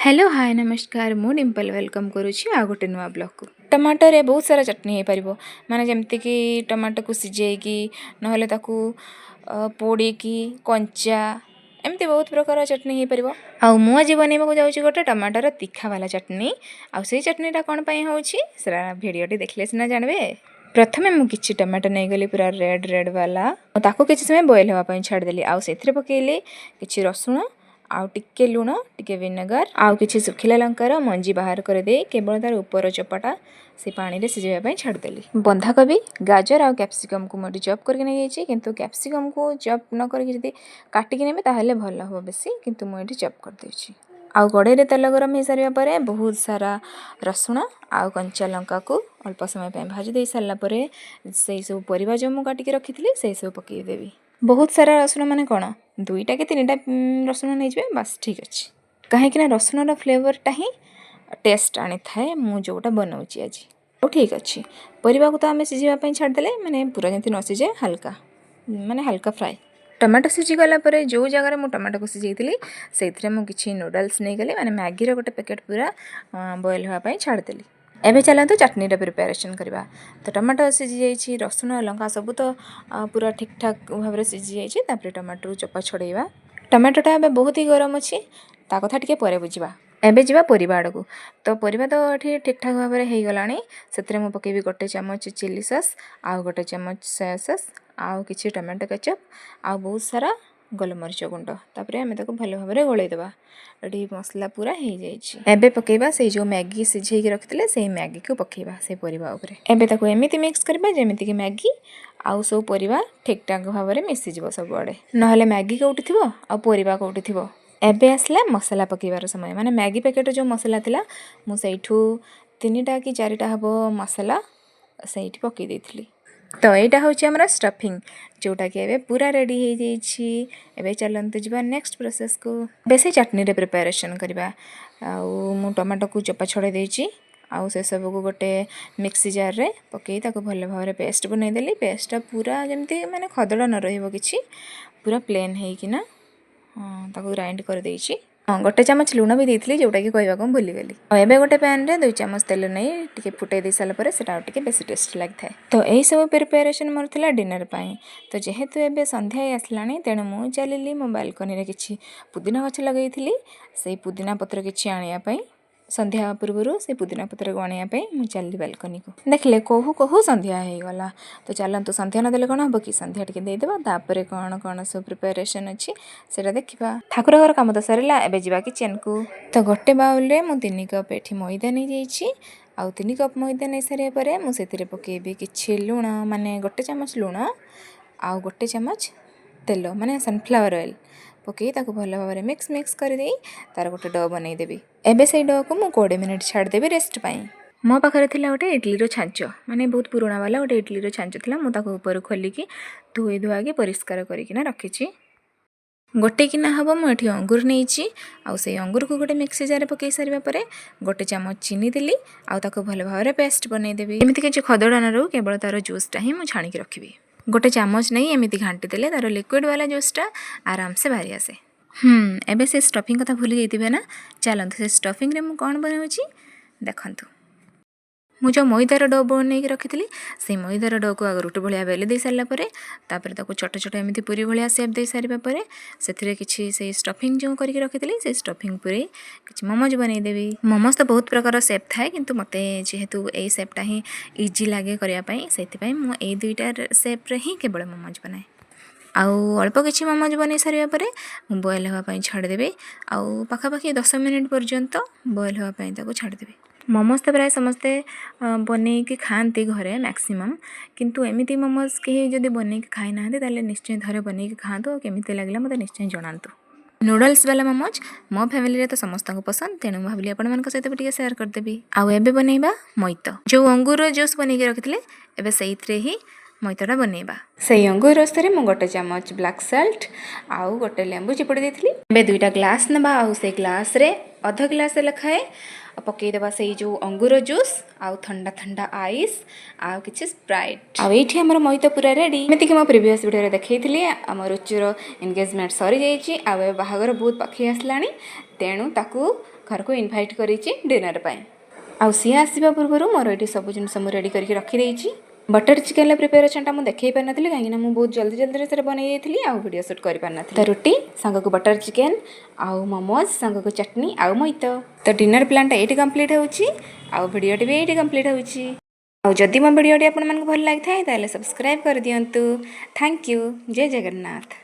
Hello hi नमस्कार मु Dimple welcome करुँची आ गोटे नुआ ब्लॉग को टमाटर बहुत सारा चटनी हो पार माने जमतीक टमाटो को सिझेकी ना ताकू पोड़ी कंचा एमती बहुत प्रकार चटनी हो पार आउ मु आज बनवाक जाऊँगी गोटे टमाटर तीखा वाला चटनी आउ से चटनीटा कौन पाई होउछि सेरा वीडियोटी देखले सिना जानबे। प्रथमे मु किछि टमाटो नहीं गली पूरा रेड रेड वाला ताको किछि समय बॉयल होवा पई छाड़ देली आउ सेथरे पकेली किछि रसुण आउ टिके लुण टिके विनेगर आउ किछि सुखिला लंकार मंजी बाहर कर दे केवल तार ऊपर चोपाटा से पानी रे सिझाइबा पई छाड़ देली। बंधाकोबी गाजर आउ कैप्सिकम को मोटी चॉप करके नै जाइछि किंतु कैप्सिकम को चॉप न करके जदी काटि के नेबे ताहले भलो हो बेसी किंतु मु एठी चॉप कर देछि। आउ कड़ाई रे तेल गरम हो सारिया परे बहुत सारा रसुण आउ कंचा लंका को अल्प समय पे भाजी दे सारला परे सेई सब परिबा जो मु काटि के रखिथिली सेई सब पकई देबी। बहुत सारा रसुण माने कौन दुईटा कि तीनटा रसुण नहीं जाए बस ठीक अच्छे कहीं रसुण फ्लेवरटा ही टेस्ट आनी थाए मु जोटा बनाऊँगी आज तो ठीक अच्छे परिवा को तो आम सिझापी छाड़देले माने पूरा जमी न सिझे हल्का माने हल्का फ्राए टमाटो सिझी गला परे जो जगह मु टमाटो को सिझेइथिली सेइथिरे मु किछि नूडल्स नहीं गले माने मैगी रो गोटे पैकेट पूरा बॉयल होवा पई छाड़देली। एबे चलते चटनीटा प्रिपेरेसन करवा तो टमाटो सिझी जाइए रसुण लंका सब तो पूरा ठीक ठाक भाव में सिझी जाइए टमाटो चोपा छड़ेवा टमाटोटा एबे बहुत ही गरम अच्छी ता कथा टिके परे बुझा एबे जीवा परिबा आड़ को तो परिबा तो ये ठीक ठाक भाव में हो गलानी से मु पकेबी गोटे चामच चिली सॉस आउ गोटे चामच सोया सॉस आउ किछि टमाटो केचप आउ बहुत सारा गोलमरीच गुंड तापर आम ताको भल भाव में गोलैदेवा ये मसला पूरा हो जाए पकेबा से जो मैगी सिझे रखिते से मैगी को पकेबा से परिबा ऊपर एबे ताको एमिति मिक्स करबा जेमिति कि मैगी आउ सब परिबा ठीक ठाक भाव में मिसी जीव सब आड़े नहले मैगी कोउठी थिबो आ परिबा कोउठी थिबो। एबे आसला मसला पकेबार समय माने मैगी पैकेट जो मसला थिला मु सेइठू 3टा कि 4टा हबो मसला सेइठी पकई देइथिली। तो यहाँ हूँ आमर स्टफिंग जोटा कि एबे पूरा रेडी हो जाइए। एबे चलते जा नेक्स्ट प्रोसेस को बेस चटनी रे प्रिपेरेसन करवा आउ मु टमाटो को चोपा छड़े देइछि आउ से सब को गोटे मिक्सी जार रे पकई ताको भल भाव में पेस्ट बनईदेली पेस्टा पूरा जमती माने खदड़ा न रहिबो किछि पूरा प्लेन होइकिना ताको ग्राइंड कर देइछि। गोटे चामच लुण भी देती जोटा कि कहवा को भूलीगली। एबे गोटे पैन रे 2 चामच तेल नहीं टिके फुटे दे सारा पर सेटा टिके बेसी टेस्ट लगता है। तो यही सब प्रिपेरेसन मोर थिला डिनर पाई तो जेहेतु एबे संध्या आसलानी तेणु मु चलिली मो बालकनी रे किछि पुदीना गछ लगेइथिली से पुदीना पत्र किछि आनिया पई संध्या पूर्व से पुदीना पत्र को आने मुझे चलि बालकनी को देखले कहू कहू संध्या हो गला। तो चलतु संध्या नदेले कौन हम कि संध्या टिके देदेबा तापर कौन कौन सब प्रिपेरेसन अच्छी से देखा ठाकुर घर कम तो सरला एबे जीवा किचन को। तो गोटे बाउल रे मु 3 कप एठी मैदा नहीं जाइछि आउ 3 कप मैदा नहीं सारे पर मुझे पकेबी कि लुण माने गोटे चामच लुण आउ गोटे चामच तेल माने सनफ्लावर ऑयल पकई ताको भल भाव में मिक्स कर दे तार गोटे डो बनईदेवी। एबे से डो को मु 20 मिनिट छाड़देवी रेस्ट पाई। मो पाखे थिला गोटे इडली छांच माने बहुत पुराना वाला गोटे इडली छांच थिला मु ताको ऊपर खोलिकी धोई धुआकी परिष्कार करिकिना रखिछि। गोटे किना हबो मु एठी अंगूर नेइछि आउ से अंगूर को गोटे मिक्सी जार पकई सारिबा परे गोटे चामच चीनी देली आउ ताको भल भाव में पेस्ट बनई देबी एमिति कि खदड़ा न रहू केवल तार जूसटा ही मु छाणी के रखिबी। गोटे चामच नहीं एमिति घांटी देले तार लिक्विड वाला जूसटा आराम से बाहरी आसे। एबे से स्टफिंग कथा भूली जाइथिबे ना चलंतु से स्टफिंग रे मु कोन बनाउछि देखंतु। मु जो मैदार डो बन रखी से मैदार डो को आगे रुटी भाया बेली दे सारा पर ताको छोट छोट एमती पूरी भाया सेप दे सारा पर से किसी से स्टफिंग जो करके रखी से स्टफिंग पूरे किसी मोमोज बनईदेवी। मोमोज तो बहुत प्रकार सेप थाए किंतु मते जेहेतु ए सेपटा ही इजी लगे करने से मुझे 2टा सेप्रे ही केवल मोमोज बनाए आउ अल्प किसी मोमोज बन सारे बॉयल होगापी छाड़देवी आउ पाखापाखि 10 मिनिट पर्यंत बॉयल होगापी छाड़देवी। मोमोज तो प्राय समस्ते बनईकी खाती घरे मैक्सिमम किंतु एमती मोमोज कहीं जब बनईकी खाई ना ताले निश्चय घरे बनईकी खातु केमिति लागला मते निश्चय जणातु। नूडल्स वाला मोमोज मो फैमिली रे तो समस्त को पसंद तेणु भाविली आपण सहित भी शेयर करदेवी। आउ एबे बनईबा मैतो जो अंगूर जूस बनईकी रखिथिले एबे सेइथरे ही मैतटा बनईबा। से अंगूर रस रे मु गोटे चामच ब्लैक सॉल्ट आउ गोटे लेंबू चिपुड़ी देथिली। एबे 2टा ग्लास नबा आउ से ग्लास रे आधा ग्लास लखाए पकईदेवा से जो अंगूर जूस आउ ठंडा ठंडा आइस आउ किछि स्प्राइट आउ एठी हमर मैतो पूरा रेडी एमिति कि मो प्रीवियस वीडियो रे देखैथिली हमर रुचिर एंगेजमेंट सरी जाईची आउ बाहागर बहुत पाखे आसलानी तेणु ताकू घर को इनभाइट करिछि डिनर पाए। आउ सी आसवा पूर्व मोर ये सब जिनस मुझे रेडी करके रखीदे। बटर चिकेन प्रिपेरेसनटा मुझे देखी पारि ना कहीं मुझे बहुत जल्दी जल्दी से बनई जाइए आउ वीडियो शूट कर पारि ना। तो रुटी सांग को बटर चिकेन आउ मोमोज सांग को चटनी आउ मोइतो। तो डिनर प्लानटा ये कंप्लीट होउछि आउ वीडियोटी भी ये कंप्लीट होउछि। आउ जदि मो वीडियोटी आपन मन को भल लागि थाए ताले सब्सक्राइब कर दियंतु। Thank you. जय जगन्नाथ।